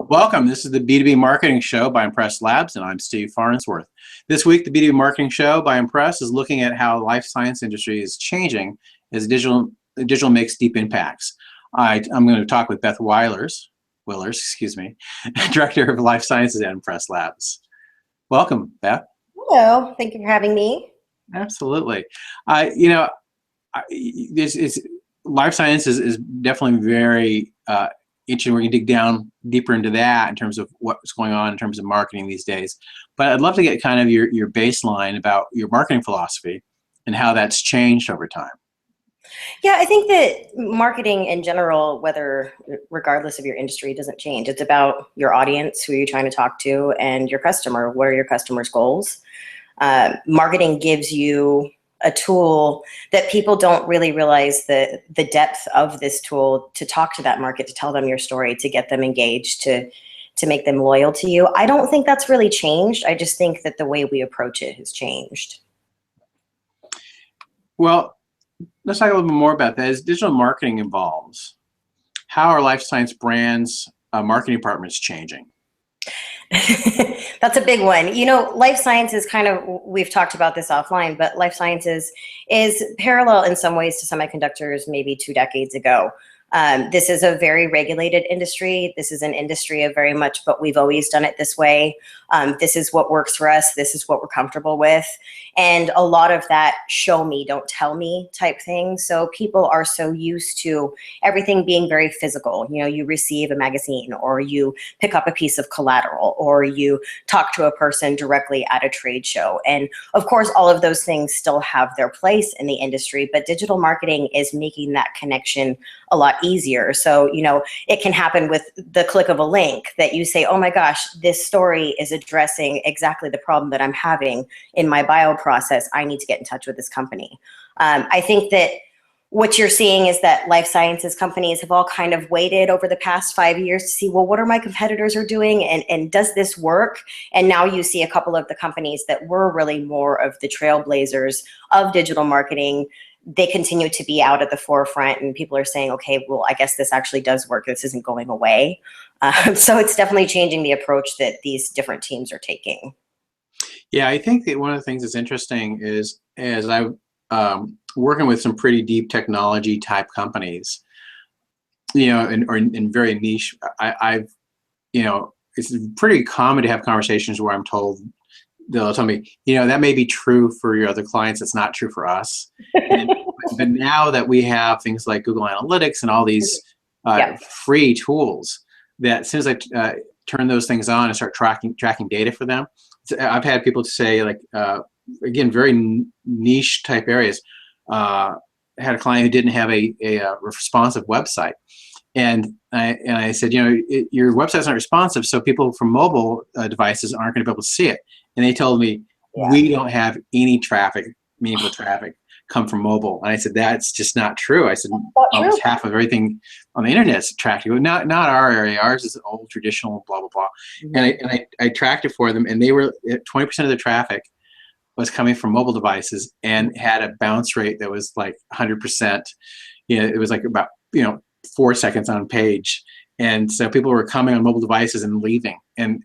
Welcome. This is the B2B Marketing Show by Impress Labs, and I'm Steve Farnsworth. This week, the B2B Marketing Show by Impress is looking at how the life science industry is changing as digital makes deep impacts. I'm going to talk with Beth Wilers, Director of Life Sciences at Impress Labs. Welcome, Beth. Hello. Thank you for having me. Absolutely. Life science is definitely very interesting. We're going to dig down deeper into that in terms of what's going on in terms of marketing these days. But I'd love to get kind of your baseline about your marketing philosophy and how that's changed over time. Yeah, I think that marketing in general, regardless of your industry, doesn't change. It's about your audience, who you're trying to talk to, and your customer. What are your customer's goals? Marketing gives you a tool that people don't really realize the depth of this tool to talk to that market, to tell them your story, to get them engaged, to make them loyal to you. I don't think that's really changed. I just think that the way we approach it has changed. Well, let's talk a little bit more about that. As digital marketing evolves, how are life science brands' marketing departments changing? That's a big one. You know, life sciences we've talked about this offline, but life sciences is parallel in some ways to semiconductors maybe 2 decades ago. This is a very regulated industry. This is an industry of very much, but we've always done it this way. This is what works for us. This is what we're comfortable with. And a lot of that show me, don't tell me type thing. So people are so used to everything being very physical. You know, you receive a magazine, or you pick up a piece of collateral, or you talk to a person directly at a trade show. And of course, all of those things still have their place in the industry, but digital marketing is making that connection a lot easier. So, you know, it can happen with the click of a link that you say, oh my gosh, this story is addressing exactly the problem that I'm having in my bio process. I need to get in touch with this company. I think that what you're seeing is that life sciences companies have all kind of waited over the past 5 years to see, well, what are my competitors are doing, and does this work? And now you see a couple of the companies that were really more of the trailblazers of digital marketing. They continue to be out at the forefront, and people are saying, okay, well, I guess this actually does work. This isn't going away. So it's definitely changing the approach that these different teams are taking. Yeah, I think that one of the things that's interesting is, as I'm working with some pretty deep technology type companies, you know, or in very niche, it's pretty common to have conversations where I'm told, they'll tell me, you know, that may be true for your other clients, it's not true for us. But now that we have things like Google Analytics and all these free tools, that as soon as I turn those things on and start tracking data for them, I've had people say, like, again, very niche type areas. I had a client who didn't have a responsive website. And I said, you know, your website's not responsive, so people from mobile devices aren't going to be able to see it. And they told me, we don't have any meaningful traffic come from mobile. And I said, that's just not true. I said, almost half of everything on the internet is tracked. Not our area. Ours is old, traditional, blah, blah, blah. Mm-hmm. And I tracked it for them, and they were 20% of the traffic was coming from mobile devices and had a bounce rate that was like 100%. You know, it was like about, 4 seconds on page. And so people were coming on mobile devices and leaving. And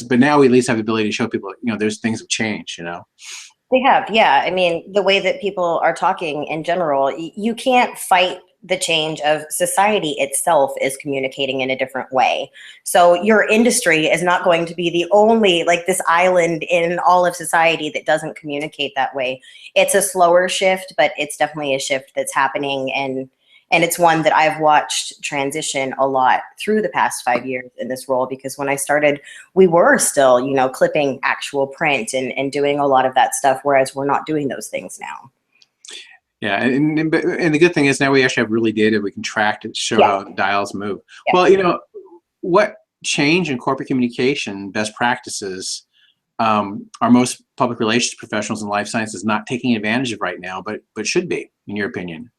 but now we at least have the ability to show people, there's things have changed, They have, yeah. I mean, the way that people are talking in general, you can't fight the change of society itself is communicating in a different way. So your industry is not going to be the only, like, this island in all of society that doesn't communicate that way. It's a slower shift, but it's definitely a shift that's happening, and it's one that I've watched transition a lot through the past 5 years in this role, because when I started, we were still, clipping actual print and doing a lot of that stuff, whereas we're not doing those things now. Yeah, and the good thing is now we actually have really data we can track to show how dials move. Yeah. Well, what change in corporate communication best practices are most public relations professionals in life sciences not taking advantage of right now, but should be, in your opinion?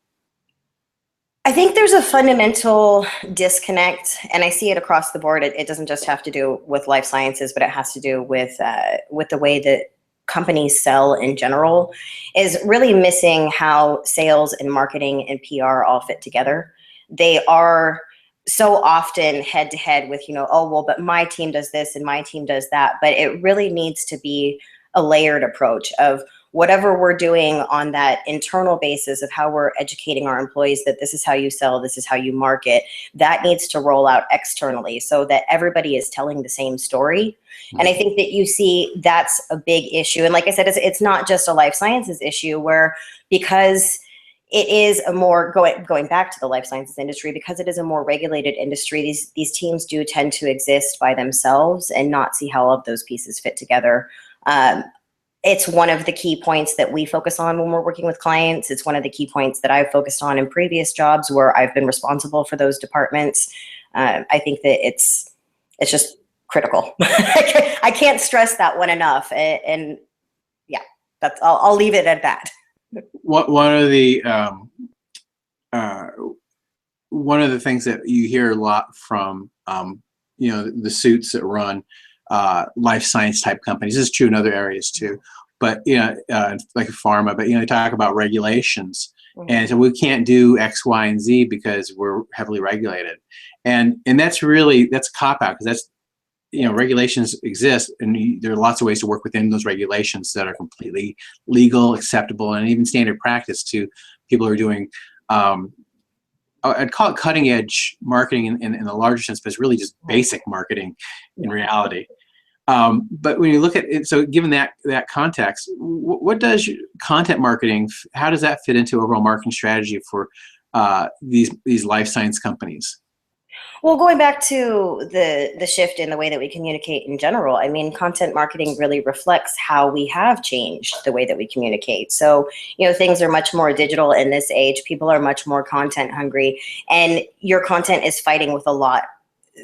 I think there's a fundamental disconnect, and I see it across the board. It doesn't just have to do with life sciences, but it has to do with the way that companies sell in general, is really missing how sales and marketing and PR all fit together. They are so often head to head with, oh, well, but my team does this and my team does that. But it really needs to be a layered approach of whatever we're doing on that internal basis of how we're educating our employees that this is how you sell, this is how you market, that needs to roll out externally so that everybody is telling the same story. And I think that you see that's a big issue. And like I said, it's not just a life sciences issue where, because it is a more, going back to the life sciences industry, because it is a more regulated industry, these teams do tend to exist by themselves and not see how all of those pieces fit together. It's one of the key points that we focus on when we're working with clients. It's one of the key points that I've focused on in previous jobs where I've been responsible for those departments. I think that it's just critical. I can't stress that one enough. And yeah, I'll leave it at that. One of the things that you hear a lot from the suits that run life science type companies, this is true in other areas too, but like pharma, but they talk about regulations, and so we can't do X, Y, and Z because we're heavily regulated, and that's a cop out, because that's regulations exist, and there are lots of ways to work within those regulations that are completely legal, acceptable, and even standard practice to people who are doing, I'd call it cutting edge marketing in the larger sense, but it's really just basic marketing in reality. But when you look at it, so given that context, what does content marketing, how does that fit into overall marketing strategy for these life science companies? Well, going back to the shift in the way that we communicate in general, I mean, content marketing really reflects how we have changed the way that we communicate. So, things are much more digital in this age. People are much more content hungry, and your content is fighting with a lot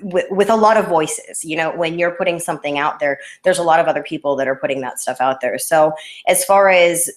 of voices. When you're putting something out there, there's a lot of other people that are putting that stuff out there. So as far as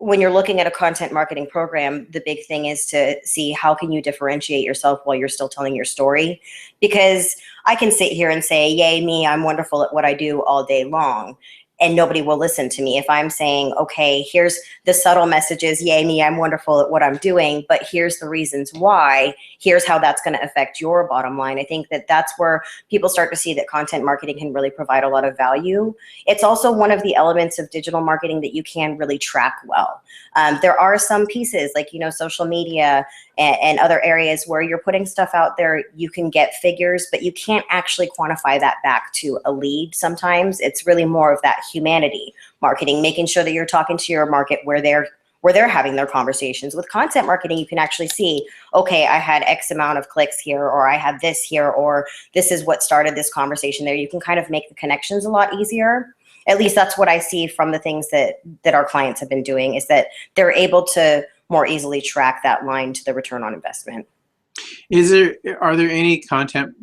when you're looking at a content marketing program, the big thing is to see how can you differentiate yourself while you're still telling your story. Because I can sit here and say, yay me, I'm wonderful at what I do all day long, and nobody will listen to me. If I'm saying, okay, here's the subtle messages, yay me, I'm wonderful at what I'm doing, but here's the reasons why, here's how that's going to affect your bottom line. I think that that's where people start to see that content marketing can really provide a lot of value. It's also one of the elements of digital marketing that you can really track well. There are some pieces like, social media and other areas where you're putting stuff out there, you can get figures, but you can't actually quantify that back to a lead sometimes. It's really more of that humanity marketing, making sure that you're talking to your market where they're having their conversations. With content marketing, you can actually see, okay, I had X amount of clicks here, or I had this here, or this is what started this conversation there. You can kind of make the connections a lot easier. At least that's what I see from the things that our clients have been doing, is that they're able to more easily track that line to the return on investment. Are there any content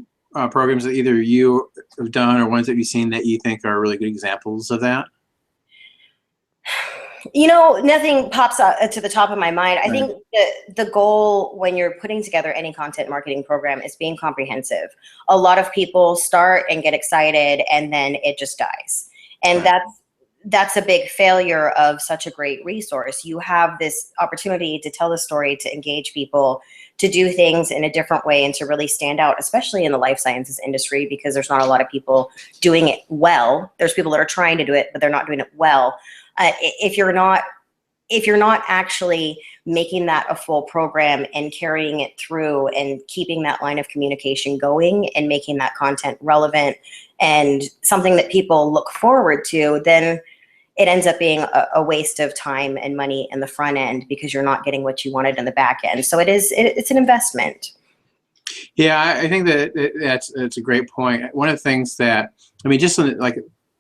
programs that either you have done or ones that you've seen that you think are really good examples of that? Nothing pops up to the top of my mind. I think the goal when you're putting together any content marketing program is being comprehensive. A lot of people start and get excited, and then it just dies. And that's a big failure of such a great resource. You have this opportunity to tell the story, to engage people, to do things in a different way, and to really stand out, especially in the life sciences industry, because there's not a lot of people doing it well. There's people that are trying to do it, but they're not doing it well. If you're not actually making that a full program and carrying it through and keeping that line of communication going and making that content relevant and something that people look forward to, then it ends up being a waste of time and money in the front end because you're not getting what you wanted in the back end. So it's an investment. Yeah, I think that's a great point. One of the things that, just like,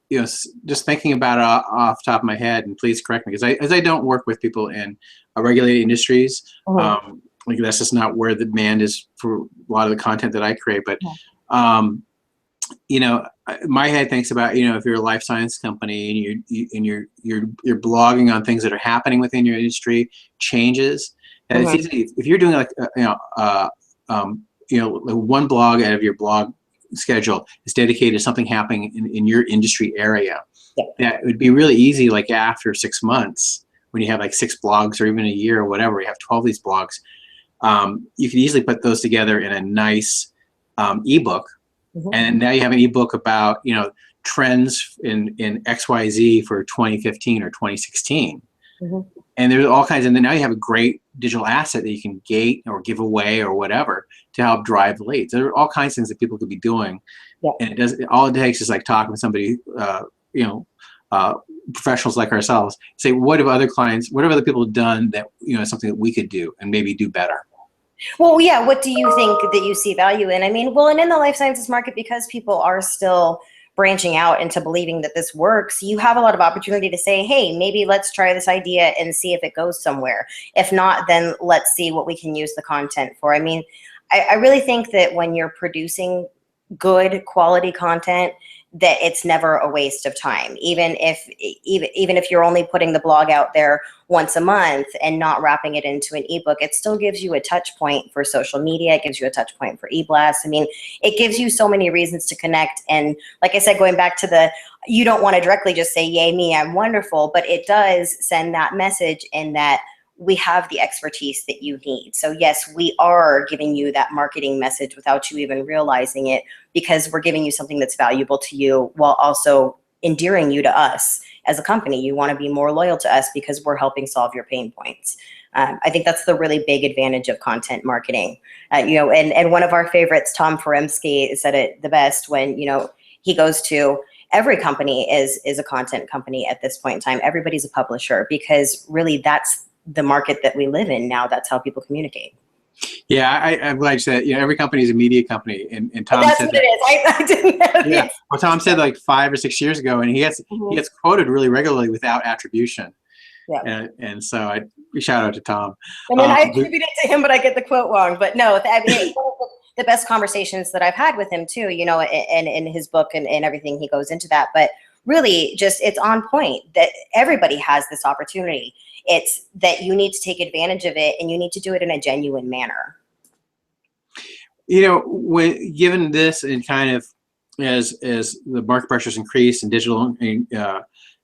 just thinking about it off the top of my head, and please correct me, because as I don't work with people in regulated industries, like that's just not where the demand is for a lot of the content that I create. But my head thinks about, if you're a life science company and you're blogging on things that are happening within your industry, changes. And it's easy if you're doing like one blog out of your blog schedule is dedicated to something happening in your industry area. That would be really easy, like after 6 months, when you have like 6 blogs, or even a year or whatever, you have 12 of these blogs, you can easily put those together in a nice ebook. And now you have an ebook about, trends in XYZ for 2015 or 2016. And there's all kinds, and then now you have a great digital asset that you can gate or give away or whatever to help drive leads. There are all kinds of things that people could be doing. And all it takes is like talking with somebody, professionals like ourselves, say, what have other people done that, something that we could do and maybe do better? Well, yeah. What do you think that you see value in? I mean, well, and in the life sciences market, because people are still branching out into believing that this works, you have a lot of opportunity to say, hey, maybe let's try this idea and see if it goes somewhere. If not, then let's see what we can use the content for. I mean, I really think that when you're producing good quality content, that it's never a waste of time. Even if you're only putting the blog out there once a month and not wrapping it into an ebook, it still gives you a touch point for social media. It gives you a touch point for e-blasts. I mean, it gives you so many reasons to connect. And like I said, going back to you don't want to directly just say, yay me, I'm wonderful, but it does send that message in that we have the expertise that you need. So yes, we are giving you that marketing message without you even realizing it, because we're giving you something that's valuable to you while also endearing you to us as a company. You want to be more loyal to us because we're helping solve your pain points. I think that's the really big advantage of content marketing. And one of our favorites, Tom Feremsky, said it the best when, he goes to every company is a content company at this point in time. Everybody's a publisher, because really that's the market that we live in now. That's how people communicate. Yeah, I'm glad you said, every company is a media company, and Tom that's said what it is. I didn't know. Yeah, well, Tom said like 5 or 6 years ago, and he gets quoted really regularly without attribution. Yeah, and so I shout out to Tom. And then I attribute it to him, but I get the quote wrong. But no, I mean, the best conversations that I've had with him too, and in his book and everything, he goes into that. But really, just it's on point that everybody has this opportunity. It's that you need to take advantage of it, and you need to do it in a genuine manner. When given this, and kind of as the market pressures increase and digital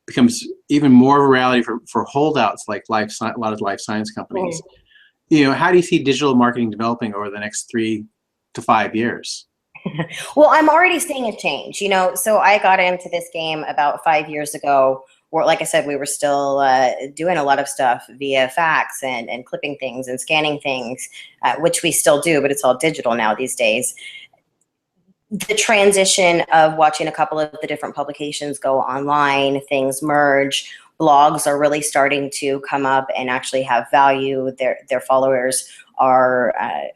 becomes even more of a reality for holdouts like a lot of life science companies, how do you see digital marketing developing over the next 3 to 5 years? Well, I'm already seeing a change. So I got into this game about 5 years ago, where, like I said, we were still doing a lot of stuff via fax and clipping things and scanning things, which we still do, but it's all digital now these days. The transition of watching a couple of the different publications go online, things merge, blogs are really starting to come up and actually have value. Their followers are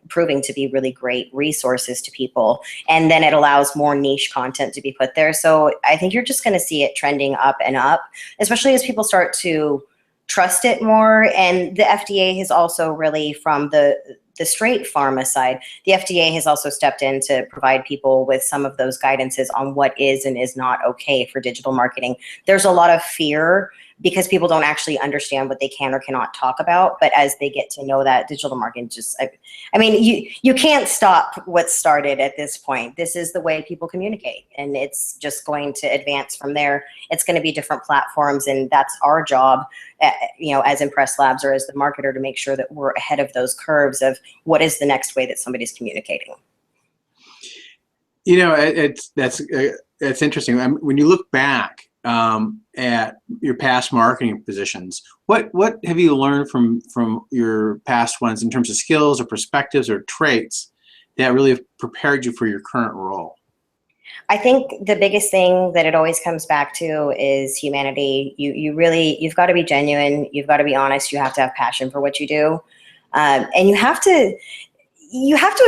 proving to be really great resources to people. And then it allows more niche content to be put there. So I think you're just going to see it trending up and up, especially as people start to trust it more. And the FDA has also really, from the straight pharma side, the FDA has also stepped in to provide people with some of those guidances on what is and is not okay for digital marketing. There's a lot of fear because people don't actually understand what they can or cannot talk about. But as they get to know that, digital marketing I mean, you can't stop what's started at this point. This is the way people communicate, and it's just going to advance from there. It's going to be different platforms, and that's our job, as Impress Labs or as the marketer, to make sure that we're ahead of those curves of what is the next way that somebody's communicating. It's interesting. When you look back at your past marketing positions, what have you learned from your past ones in terms of skills or perspectives or traits that really have prepared you for your current role? I think the biggest thing that it always comes back to is humanity. You've got to be genuine. You've got to be honest. You have to have passion for what you do. And you have to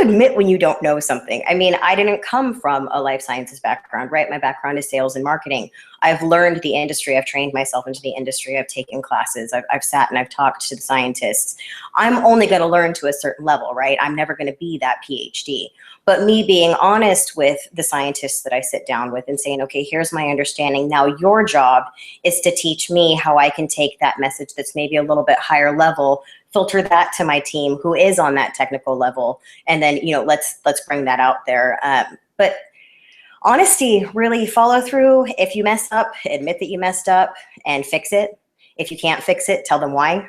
admit when you don't know something. I mean, I didn't come from a life sciences background, right? My background is sales and marketing. I've learned the industry. I've trained myself into the industry. I've taken classes. I've sat and I've talked to the scientists. I'm only going to learn to a certain level, right? I'm never going to be that PhD. But me being honest with the scientists that I sit down with and saying, okay, here's my understanding. Now your job is to teach me how I can take that message that's maybe a little bit higher level, filter that to my team who is on that technical level, and then let's bring that out there. But honesty, really follow through. If you mess up, admit that you messed up and fix it. If you can't fix it, tell them why.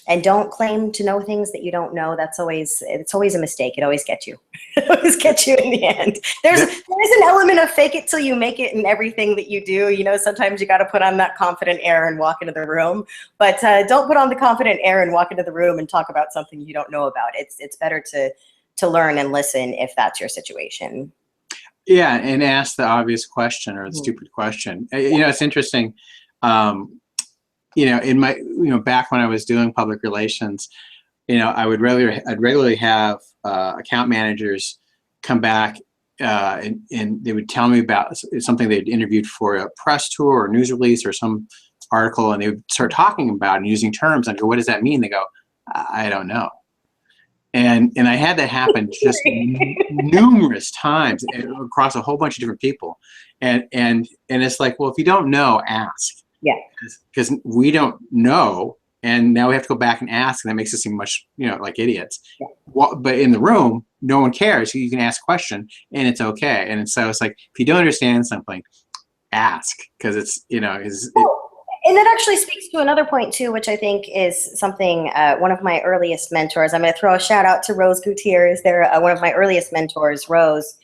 And don't claim to know things that you don't know. It's always a mistake. It always gets you. It always gets you in the end. There's an element of fake it till you make it in everything that you do. You know, sometimes you got to put on that confident air and walk into the room, but don't put on the confident air and walk into the room and talk about something you don't know about. It's better to learn and listen if that's your situation. Yeah, and ask the obvious question or the stupid question. You know, it's interesting. You know, in my, back when I was doing public relations, I'd regularly have account managers come back and they would tell me about something they'd interviewed for a press tour or news release or some article, and they would start talking about and using terms. And I go, what does that mean? They go, I don't know. And I had that happen just numerous times across a whole bunch of different people. And it's like, well, if you don't know, ask. Yeah. Because we don't know, and now we have to go back and ask, and that makes us seem much, like idiots. Yeah. Well, but in the room, no one cares. So you can ask a question, and it's okay. And so it's like, if you don't understand something, ask, because it's, and that actually speaks to another point too, which I think is something one of my earliest mentors. I'm going to throw a shout out to Rose Gutierrez. They're one of my earliest mentors. Rose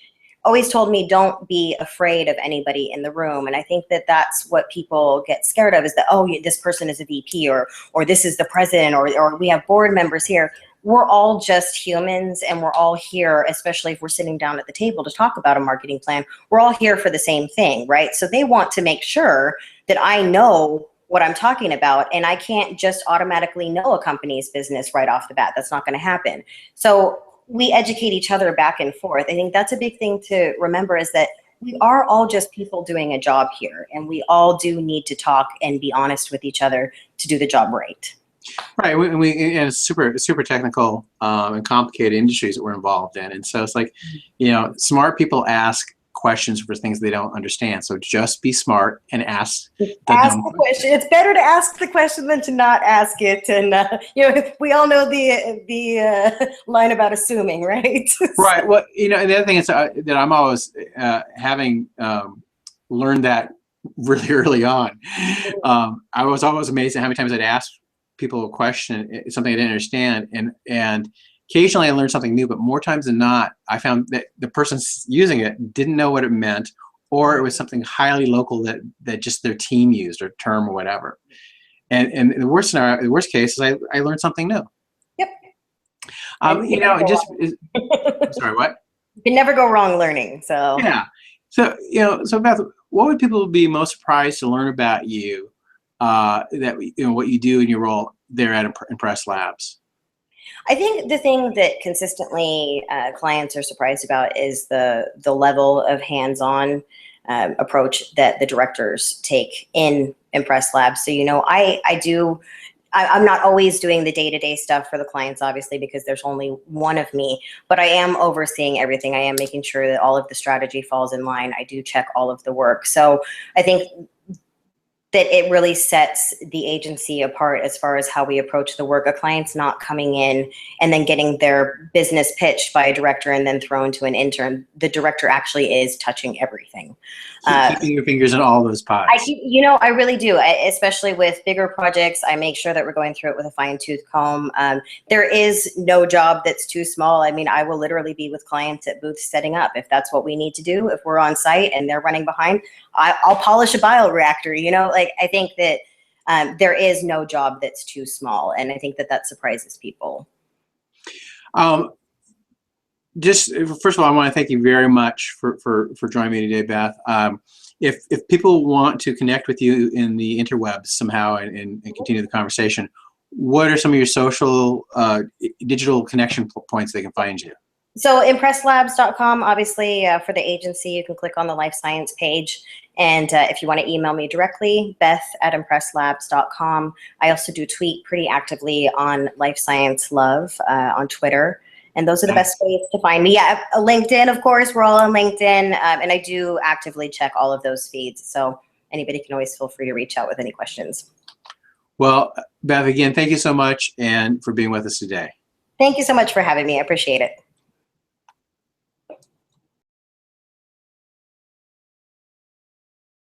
always told me, don't be afraid of anybody in the room. And I think that that's what people get scared of, is that, oh, this person is a VP or this is the president or we have board members here. We're all just humans, and we're all here, especially if we're sitting down at the table to talk about a marketing plan. We're all here for the same thing, right? So they want to make sure that I know what I'm talking about, and I can't just automatically know a company's business right off the bat. That's not going to happen. So we educate each other back and forth. I think that's a big thing to remember, is that we are all just people doing a job here, and we all do need to talk and be honest with each other to do the job right. Right. And it's super technical and complicated industries that we're involved in. And so it's like, smart people ask questions for things they don't understand. So just be smart and ask the question. It's better to ask the question than to not ask it. And we all know the line about assuming, right? Right. Well, and the other thing is that I'm always having learned that really early on. I was always amazed at how many times I'd ask people a question, something I didn't understand, and occasionally I learned something new, but more times than not, I found that the person using it didn't know what it meant, or it was something highly local that just their team used, or term or whatever. And the worst scenario, the worst case, is I learned something new. Yep. Sorry, what? You can never go wrong learning. So yeah. So so Beth, what would people be most surprised to learn about you? That what you do in your role there at Impress Labs? I think the thing that consistently clients are surprised about is the level of hands-on approach that the directors take in Impress Labs. So, I'm not always doing the day-to-day stuff for the clients, obviously, because there's only one of me, but I am overseeing everything. I am making sure that all of the strategy falls in line. I do check all of the work. So I think that it really sets the agency apart as far as how we approach the work. A client's not coming in and then getting their business pitched by a director and then thrown to an intern. The director actually is touching everything. Keeping your fingers in all those pies. I really do, especially with bigger projects. I make sure that we're going through it with a fine-tooth comb. There is no job that's too small. I mean, I will literally be with clients at booths setting up if that's what we need to do. If we're on site and they're running behind, I'll polish a bioreactor. I think that there is no job that's too small, and I think that surprises people. Just first of all, I want to thank you very much for joining me today, Beth. If people want to connect with you in the interwebs somehow and continue the conversation, what are some of your social digital connection points they can find you? So impresslabs.com, obviously, for the agency, you can click on the life science page. And if you want to email me directly, beth@impresslabs.com. I also do tweet pretty actively on Life Science Love on Twitter. And those are the best ways to find me. Yeah, LinkedIn, of course, we're all on LinkedIn. And I do actively check all of those feeds. So anybody can always feel free to reach out with any questions. Well, Beth, again, thank you so much and for being with us today. Thank you so much for having me. I appreciate it.